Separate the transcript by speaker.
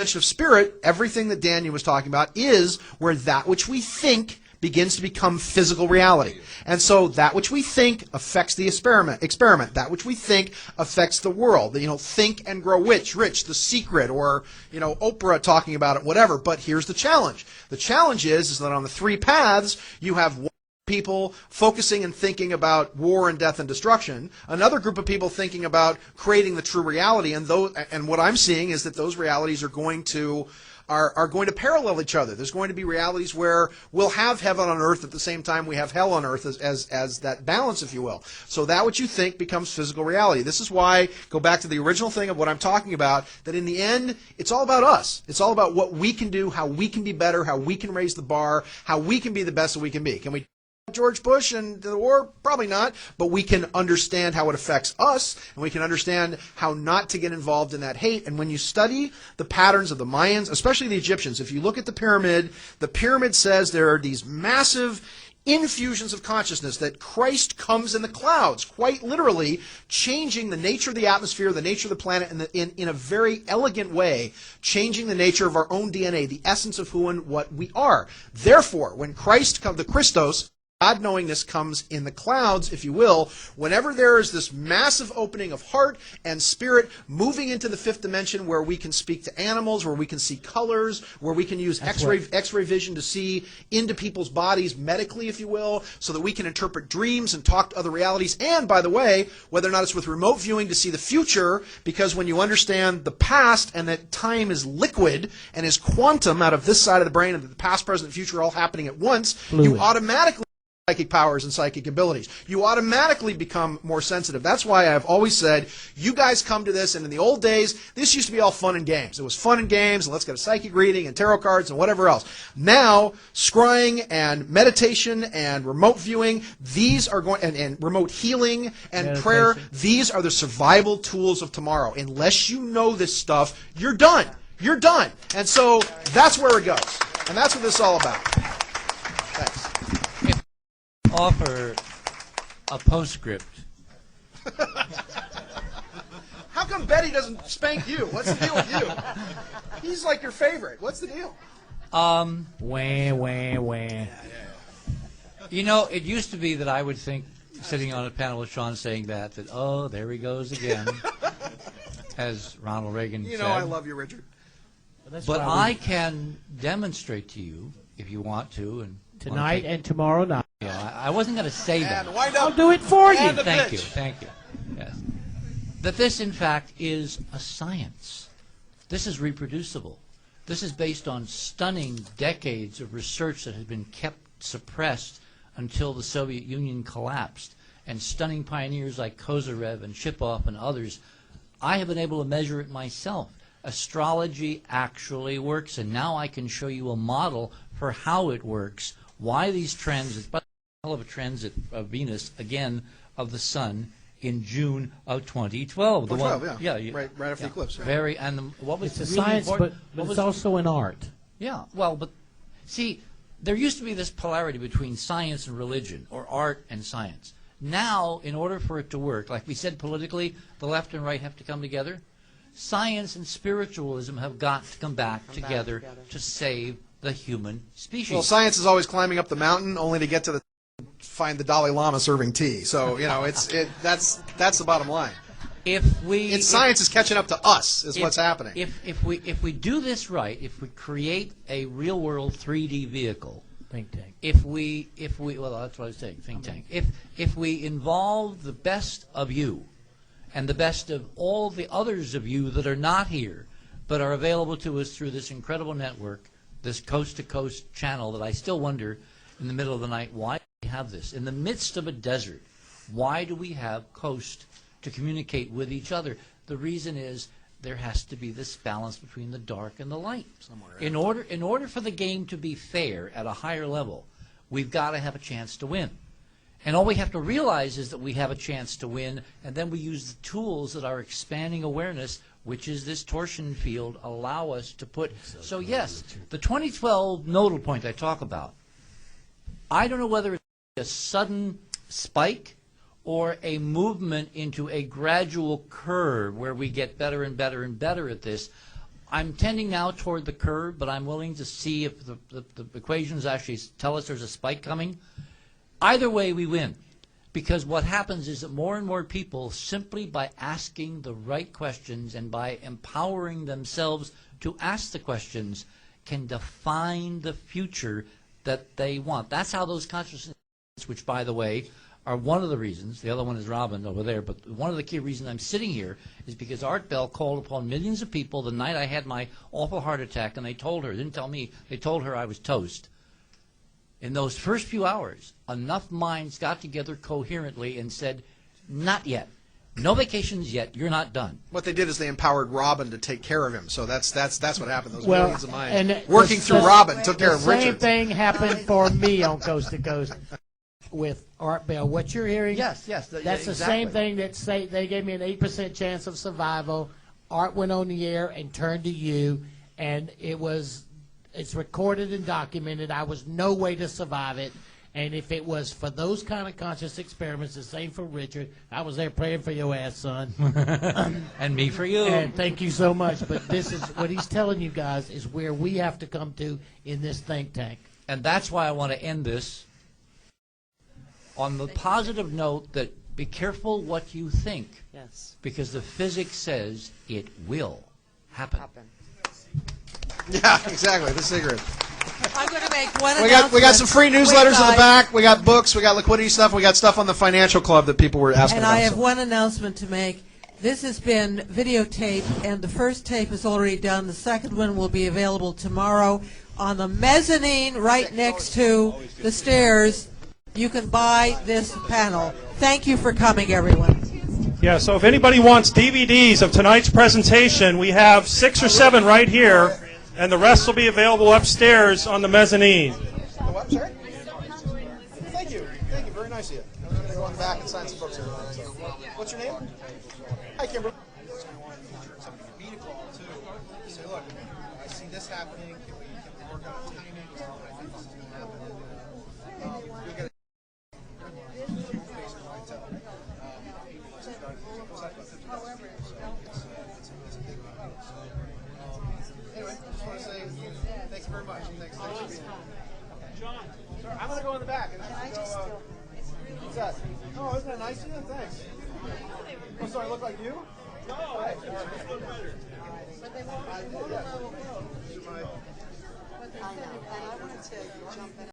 Speaker 1: dimension of spirit, everything that Daniel was talking about is where that which we think begins to become physical reality. And so that which we think affects the experiment. That which we think affects the world. Think and grow rich, The Secret, or, Oprah talking about it, whatever. But here's the challenge. The challenge is that on the three paths, you have one people focusing and thinking about war and death and destruction, another group of people thinking about creating the true reality, and what I'm seeing is that those realities are going to parallel each other. There's going to be realities where we'll have heaven on earth at the same time we have hell on earth as that balance, if you will. So that what you think becomes physical reality. This is why, go back to the original thing of what I'm talking about, that in the end, it's all about us. It's all about what we can do, how we can be better, how we can raise the bar, how we can be the best that we can be. Can we George Bush and the war? Probably not, but we can understand how it affects us, and we can understand how not to get involved in that hate. And when you study the patterns of the Mayans, especially the Egyptians, if you look at the pyramid says there are these massive infusions of consciousness, that Christ comes in the clouds, quite literally changing the nature of the atmosphere, the nature of the planet, in a very elegant way, changing the nature of our own DNA, the essence of who and what we are. Therefore, when Christ comes, the Christos, God knowingness, comes in the clouds, if you will, whenever there is this massive opening of heart and spirit moving into the fifth dimension, where we can speak to animals, where we can see colors, where we can use X-ray vision to see into people's bodies medically, if you will, so that we can interpret dreams and talk to other realities. And, by the way, whether or not it's with remote viewing to see the future, because when you understand the past and that time is liquid and is quantum out of this side of the brain, and that the past, present, and future are all happening at once, you automatically psychic powers and psychic abilities. You automatically become more sensitive. That's why I've always said, you guys come to this, and in the old days, this used to be all fun and games. It was fun and games, and let's get a psychic reading and tarot cards and whatever else. Now, scrying and meditation and remote viewing, these are going, and remote healing and meditation, prayer, these are the survival tools of tomorrow. Unless you know this stuff, you're done. You're done. And so that's where it goes. And that's what this is all about. Thanks.
Speaker 2: Offer a postscript.
Speaker 1: How come Betty doesn't spank you? What's the deal with you? He's like your favorite. What's the deal?
Speaker 2: Wah, wah, wah. It used to be that I would think, sitting on a panel with Sean saying that, oh, there he goes again, as Ronald Reagan said.
Speaker 1: I love you, Richard.
Speaker 2: But I can demonstrate to you, if you want to, and
Speaker 3: tonight and tomorrow night.
Speaker 2: Yeah, I wasn't going to say that.
Speaker 3: I'll do it for you.
Speaker 2: Thank you. Yes. That this, in fact, is a science. This is reproducible. This is based on stunning decades of research that has been kept suppressed until the Soviet Union collapsed, and stunning pioneers like Kozyrev and Shipov and others. I have been able to measure it myself. Astrology actually works, and now I can show you a model for how it works, why these transits, but hell of a transit of Venus, again, of the sun in June of 2012.
Speaker 1: The one, right after the eclipse.
Speaker 2: Yeah. What was
Speaker 3: it's a
Speaker 2: really
Speaker 3: science, but it's also an art.
Speaker 2: Yeah, well, but see, there used to be this polarity between science and religion, or art and science. Now, in order for it to work, like we said politically, the left and right have to come together. Science and spiritualism have got to come back together to save the human species. Well,
Speaker 1: science is always climbing up the mountain, only to get to find the Dalai Lama serving tea. So that's the bottom line. Science is catching up to us, what's happening.
Speaker 2: If we do this right, if we create a real world 3D vehicle,
Speaker 3: think tank.
Speaker 2: Well, that's what I was saying, think tank. If we involve the best of you, and the best of all the others of you that are not here, but are available to us through this incredible network, this coast-to-coast channel that I still wonder in the middle of the night, why do we have this? In the midst of a desert, why do we have coast to communicate with each other? The reason is there has to be this balance between the dark and the light. In order for the game to be fair at a higher level, we've got to have a chance to win. And all we have to realize is that we have a chance to win, and then we use the tools that our expanding awareness, which is this torsion field, allow us to put. So yes, the 2012 nodal point I talk about, I don't know whether it's a sudden spike or a movement into a gradual curve where we get better and better and better at this. I'm tending now toward the curve, but I'm willing to see if the equations actually tell us there's a spike coming. Either way, we win. Because what happens is that more and more people, simply by asking the right questions and by empowering themselves to ask the questions, can define the future that they want. That's how those consciousnesses, which, by the way, are one of the reasons, the other one is Robin over there, but one of the key reasons I'm sitting here is because Art Bell called upon millions of people the night I had my awful heart attack, and they told her, they didn't tell me, they told her I was toast. In those first few hours, enough minds got together coherently and said, not yet. No vacations yet. You're not done.
Speaker 1: What they did is they empowered Robin to take care of him. So that's what happened. Those
Speaker 3: Well,
Speaker 1: millions of minds
Speaker 3: and
Speaker 1: working through Robin took care of
Speaker 3: The same
Speaker 1: Richard.
Speaker 3: thing happened for me on Coast to Coast with Art Bell. What you're hearing?
Speaker 2: Yes.
Speaker 3: That's
Speaker 2: exactly.
Speaker 3: the same thing that say they gave me an 8% chance of survival. Art went on the air and turned to you, and it's recorded and documented. I was no way to survive it. And if it was for those kind of conscious experiments, the same for Richard, I was there praying for your ass, son.
Speaker 2: And me for you.
Speaker 3: And thank you so much. But this is what he's telling you guys is where we have to come to in this think tank.
Speaker 2: And that's why I want to end this on the positive note that be careful what you think.
Speaker 4: Yes.
Speaker 2: Because the physics says it will happen.
Speaker 1: Yeah, exactly. The cigarette.
Speaker 4: I'm going to make one
Speaker 1: We got
Speaker 4: announcement.
Speaker 1: some free newsletters in the back. We got books. We got liquidity stuff. We got stuff on the financial club that people were asking
Speaker 4: And
Speaker 1: about.
Speaker 4: I have one announcement to make. This has been videotaped, and the first tape is already done. The second one will be available tomorrow on the mezzanine right next to the stairs. You can buy this panel. Thank you for coming, everyone.
Speaker 5: Yeah, so if anybody wants DVDs of tonight's presentation, we have 6 or 7 right here, and the rest will be available upstairs on the mezzanine.
Speaker 1: Oh, I'm sorry? Thank you. Thank you. Very nice of you. I'm going to go in the back and sign some books here. So, what's your name? Hi, Kimberly. Say, look, I see this happening. Can we work on timing? I think this is going to happen. You'll get anyway, just want to say thanks very much. Thanks for being here. John, sorry, I'm going to go in the back. And what's that? Oh, isn't that nice of you? Thanks. Oh, sorry, I look like you? No, hey. But they won't. I did, yeah. I know, and I wanted to jump in.